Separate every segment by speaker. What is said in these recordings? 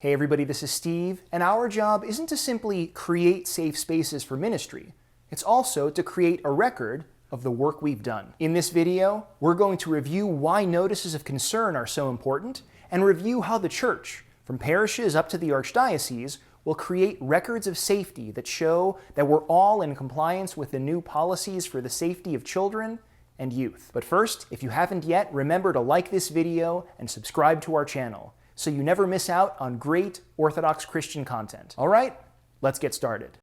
Speaker 1: Hey everybody, this is Steve, and our job isn't to simply create safe spaces for ministry. It's also to create a record of the work we've done. In this video, we're going to review why notices of concern are so important, and review how the church, from parishes up to the archdiocese, will create records of safety that show that we're all in compliance with the new policies for the safety of children and youth. But first, if you haven't yet, remember to like this video and subscribe to our channel, so you never miss out on great Orthodox Christian content. All right, let's get started.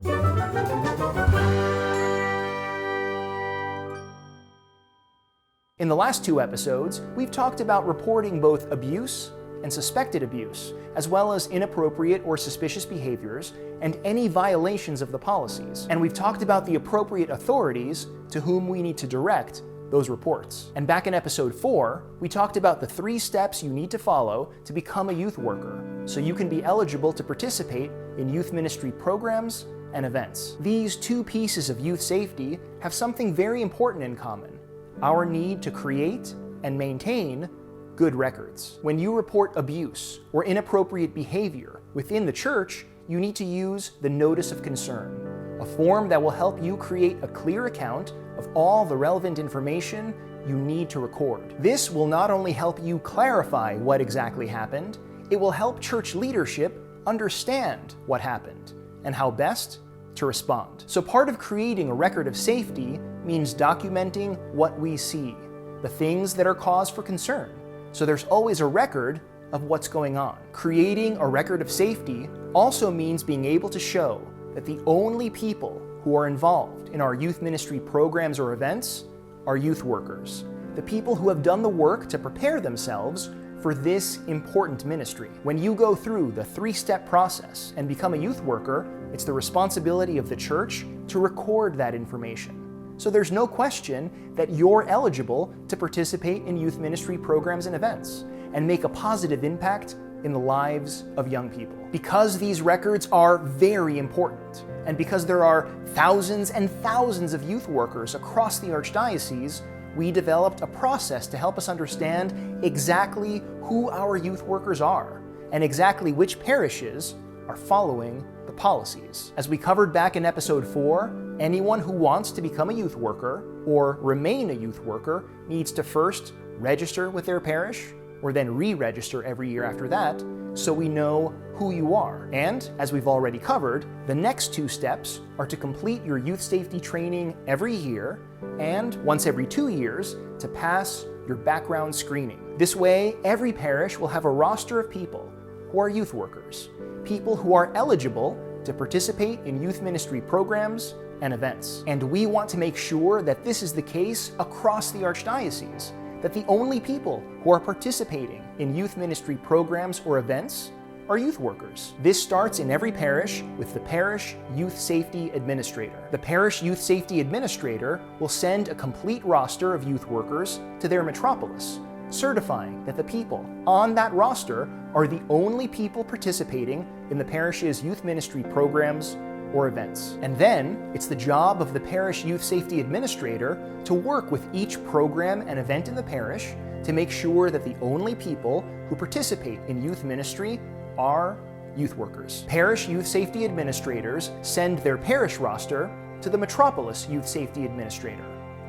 Speaker 1: In the last two episodes, we've talked about reporting both abuse and suspected abuse, as well as inappropriate or suspicious behaviors and any violations of the policies. And we've talked about the appropriate authorities to whom we need to direct those reports. And back in episode 4, we talked about the 3 steps you need to follow to become a youth worker, so you can be eligible to participate in youth ministry programs and events. These 2 pieces of youth safety have something very important in common: our need to create and maintain good records. When you report abuse or inappropriate behavior within the church, you need to use the Notice of Concern, a form that will help you create a clear account of all the relevant information you need to record. This will not only help you clarify what exactly happened, it will help church leadership understand what happened and how best to respond. So part of creating a record of safety means documenting what we see, the things that are cause for concern, so there's always a record of what's going on. Creating a record of safety also means being able to show that the only people who are involved in our youth ministry programs or events are youth workers, the people who have done the work to prepare themselves for this important ministry. When you go through the 3-step process and become a youth worker, it's the responsibility of the church to record that information. So there's no question that you're eligible to participate in youth ministry programs and events and make a positive impact in the lives of young people. Because these records are very important, and because there are thousands and thousands of youth workers across the archdiocese, we developed a process to help us understand exactly who our youth workers are and exactly which parishes are following the policies. As we covered back in episode 4, anyone who wants to become a youth worker or remain a youth worker needs to first register with their parish, or then re-register every year after that, so we know who you are. And, as we've already covered, the next 2 steps are to complete your youth safety training every year, and once every 2 years, to pass your background screening. This way, every parish will have a roster of people who are youth workers, people who are eligible to participate in youth ministry programs and events. And we want to make sure that this is the case across the archdiocese, that the only people who are participating in youth ministry programs or events are youth workers. This starts in every parish with the Parish Youth Safety Administrator. The Parish Youth Safety Administrator will send a complete roster of youth workers to their metropolis, certifying that the people on that roster are the only people participating in the parish's youth ministry programs or events. And then, it's the job of the Parish Youth Safety Administrator to work with each program and event in the parish to make sure that the only people who participate in youth ministry are youth workers. Parish Youth Safety Administrators send their parish roster to the Metropolis Youth Safety Administrator,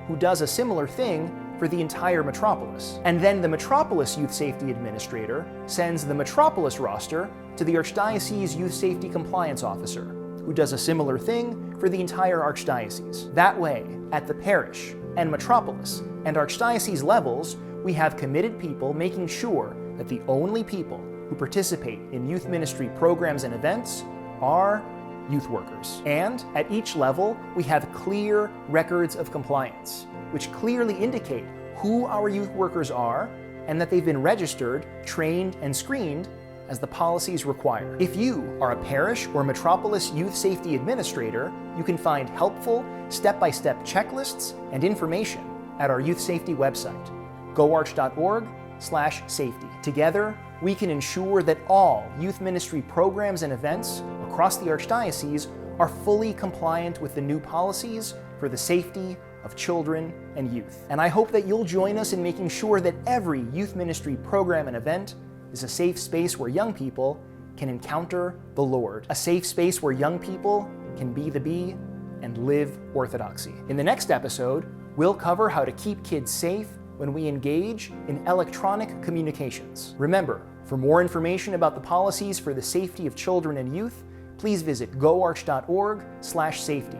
Speaker 1: who does a similar thing for the entire metropolis. And then the Metropolis Youth Safety Administrator sends the metropolis roster to the Archdiocese Youth Safety Compliance Officer, who does a similar thing for the entire archdiocese. That way, at the parish and metropolis and archdiocese levels, we have committed people making sure that the only people who participate in youth ministry programs and events are youth workers. And at each level, we have clear records of compliance, which clearly indicate who our youth workers are and that they've been registered, trained, and screened as the policies require. If you are a parish or metropolis youth safety administrator, you can find helpful step-by-step checklists and information at our youth safety website, goarch.org/safety. Together, we can ensure that all youth ministry programs and events across the archdiocese are fully compliant with the new policies for the safety of children and youth. And I hope that you'll join us in making sure that every youth ministry program and event is a safe space where young people can encounter the Lord, a safe space where young people can be the bee and live orthodoxy. In the next episode, we'll cover how to keep kids safe when we engage in electronic communications. Remember, for more information about the policies for the safety of children and youth, please visit goarch.org/safety.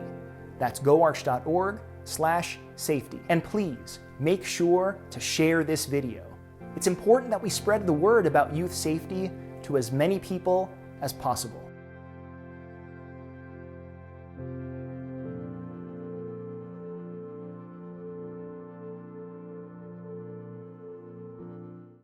Speaker 1: That's goarch.org/safety. And please make sure to share this video. It's important that we spread the word about youth safety to as many people as possible.